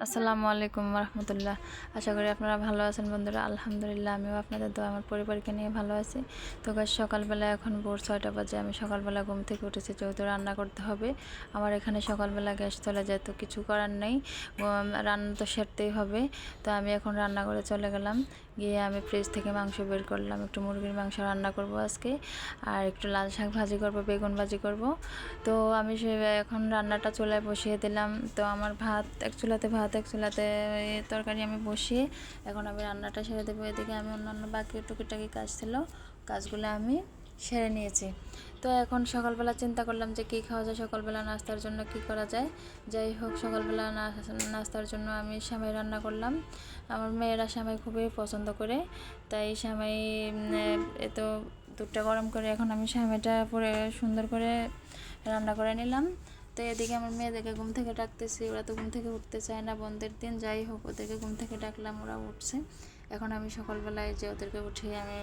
আসসালামু আলাইকুম রহমতুল্লাহ। আশা করি আপনারা ভালো আছেন বন্ধুরা। আলহামদুলিল্লাহ আমিও আপনাদের দোয়া আমার পরিবারকে নিয়ে ভালো আছি। তো গাছ সকালবেলা এখন ভোর 6টা বাজে। আমি সকালবেলা ঘুম থেকে উঠেছি, যেহেতু রান্না করতে হবে। আমার এখানে সকালবেলা গ্যাস চলে যায়, তো কিছু করার নেই, রান্না তো সেরতেই হবে। তো আমি এখন রান্না করে চলে গেলাম। গিয়ে আমি ফ্রিজ থেকে মাংস বের করলাম, একটু মুরগির মাংস রান্না করব আজকে, আর একটু লাল শাক ভাজি করব, বেগুন ভাজি করব। তো আমি এখন রান্নাটা চুলায় বসিয়ে দিলাম। তো আমার ভাত এক চুলাতে, তরকারি আমি বসিয়ে এখন আমি রান্নাটা সেরে দেবো। এদিকে আমি অন্যান্য বাকি টুকিটাকি কাজ ছিল, কাজগুলো আমি সেরে নিয়েছি। তো এখন সকালবেলা চিন্তা করলাম যে কী খাওয়া যায়, সকালবেলা নাস্তার জন্য কি করা যায়। যাই হোক, সকালবেলা নাস্তার জন্য আমি সেমাই রান্না করলাম। আমার মেয়েরা সেমাই খুবই পছন্দ করে, তাই সেমাই তো দুধটা গরম করে এখন আমি সেমাইটা পরে সুন্দর করে রান্না করে নিলাম। তো এদিকে আমার মেয়েদেরকে ঘুম থেকে ডাকতেছি, ওরা তো ঘুম থেকে উঠতে চায় না, বন্ধের দিন। যাই হোক, ওদেরকে ঘুম থেকে ডাকলাম, ওরা উঠছে। এখন আমি সকালবেলায় যে ওদেরকে উঠিয়ে আমি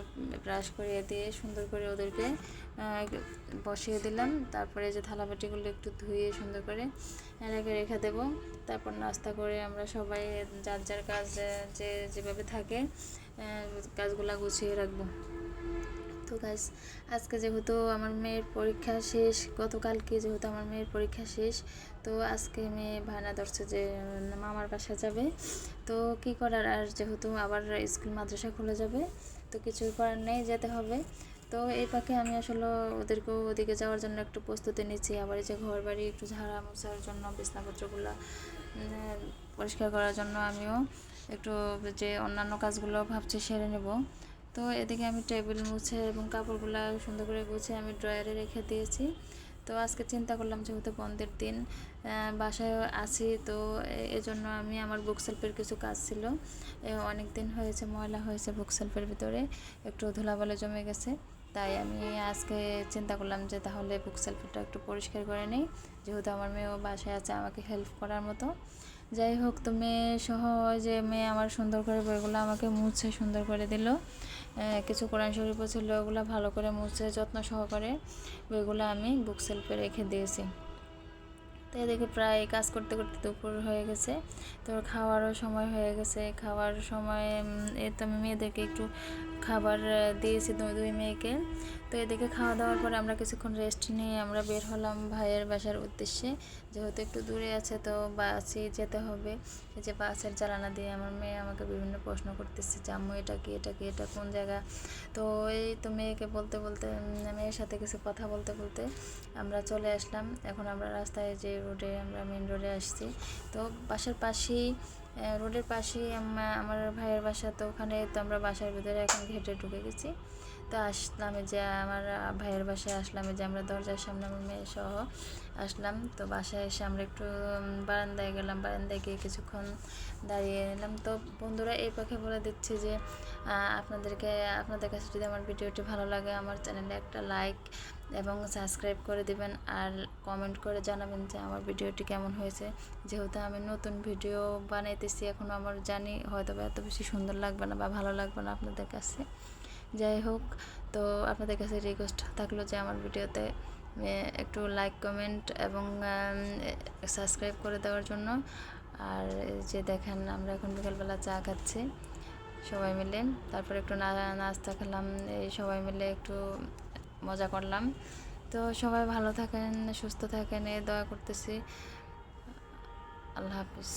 ব্রাশ করিয়ে দিয়ে সুন্দর করে ওদেরকে বসিয়ে দিলাম। তারপরে যে থালাবাটিগুলো একটু ধুয়ে সুন্দর করে রেখে দেবো। তারপর নাস্তা করে আমরা সবাই যার যার কাজ যে যেভাবে থাকে কাজগুলো গুছিয়ে রাখবো। তো গাইস, আজকে যেহেতু আমার মেয়ের পরীক্ষা শেষ, গতকালকে যেহেতু আমার মেয়ের পরীক্ষা শেষ, তো আজকে মেয়ে ভাড়া ধরছে যে মামার বাসায় যাবে। তো কি করার, আর যেহেতু আবার স্কুল মাদ্রাসা খুলে যাবে, তো কিছুই করার নেই, যেতে হবে। তো এই পাকে আমি আসলে ওদেরকেও ওদিকে যাওয়ার জন্য একটু প্রস্তুতি নিচ্ছি। আবার এই যে ঘর বাড়ি একটু ঝাড়া মোছার জন্য, বিছনাপত্রগুলো পরিষ্কার করার জন্য আমিও একটু যে অন্যান্য কাজগুলো ভাবছি সেরে নেব। তো এদিকে আমি টেবিল মুছে এবং কাপড়গুলো সুন্দর করে গুছিয়ে আমি ড্রয়ারে রেখে দিয়েছি। তো আজকে চিন্তা করলাম যেহেতু বন্ধের দিন, বাসায় আছি, তো এজন্য আমি আমার বুক সেলফের কিছু কাজ ছিল, অনেক দিন হয়েছে ময়লা হয়েছে বুক সেলফের ভিতরে, একটু ধুলাবালি জমে গেছে। তাই আমি আজকে চিন্তা করলাম যে তাহলে বুক সেলফটা একটু পরিষ্কার করে নিই, যেহেতু আমার মেয়েও বাসায় আছে আমাকে হেল্প করার মতো। যাই হোক, তো মেয়ে সহ যে মেয়ে আমার সুন্দর করে বইগুলো আমাকে মুছে সুন্দর করে দিল। কিছু কোরআন শরীফও ছিল, ওগুলো ভালো করে মুছে যত্ন সহকারে বইগুলো আমি বুক সেলফে রেখে দিয়েছি। তো এদিকে প্রায় কাজ করতে করতে দুপুর হয়ে গেছে, তো খাওয়ারও সময় হয়ে গেছে। খাওয়ার সময় তো আমি মেয়েদেরকে একটু খাবার দিয়েছি, দুই মেয়েকে। তো এদিকে খাওয়া দাওয়ার পরে আমরা কিছুক্ষণ রেস্ট নিয়ে আমরা বের হলাম ভাইয়ের বাসার উদ্দেশ্যে, যেহেতু একটু দূরে আছে, তো বাসে যেতে হবে। এই যে বাসের জ্বালানা দিয়ে আমার মেয়ে আমাকে বিভিন্ন প্রশ্ন করতেছে যে আম্মু এটা কি, এটা কি, এটা কোন জায়গা। তো এই তো মেয়েকে বলতে বলতে, মেয়ের সাথে কিছু কথা বলতে বলতে আমরা চলে আসলাম। এখন আমরা রাস্তায় যে রোডে, আমরা মেন রোডে আসছি। তো বাসার পাশেই, রোডের পাশেই আমার ভাইয়ের বাসা। তো ওখানে তো আমরা বাসার ভিতরে এখন ঘেটে ঢুকে গেছি। তো আসলাম যে আমার ভাইয়ের বাসায় আসলাম, যে আমরা দরজার সামনে আমার মেয়ে সহ আসলাম। তো বাসায় এসে আমরা একটু বারান্দায় গেলাম, বারান্দায় গিয়ে কিছুক্ষণ দাঁড়িয়ে নিলাম। তো বন্ধুরা, এই পাখে বলে দিচ্ছি যে আপনাদের কাছে যদি আমার ভিডিওটি ভালো লাগে, আমার চ্যানেলে একটা লাইক এবং সাবস্ক্রাইব করে দিবেন, আর কমেন্ট করে জানাবেন যে আমার ভিডিওটি কেমন হয়েছে। যেহেতু আমি নতুন ভিডিও বানাইতেছি, এখন আমার জানি হয়তো এত বেশি সুন্দর লাগবে না বা ভালো লাগবে না আপনাদের কাছে। যাই হোক, তো আপনাদের কাছে রিকোয়েস্ট থাকলো যে আমার ভিডিওতে একটু লাইক, কমেন্ট এবং সাবস্ক্রাইব করে দেওয়ার জন্য। আর যে দেখেন, আমরা এখন বিকালবেলা চা খাচ্ছি সবাই মিলে, তারপর একটু নাস্তা খেলাম, এই সবাই মিলে একটু মজা করলাম। তো সবাই ভালো থাকেন, সুস্থ থাকেন, এই দোয়া করতেছি। আল্লাহ হাফিজ।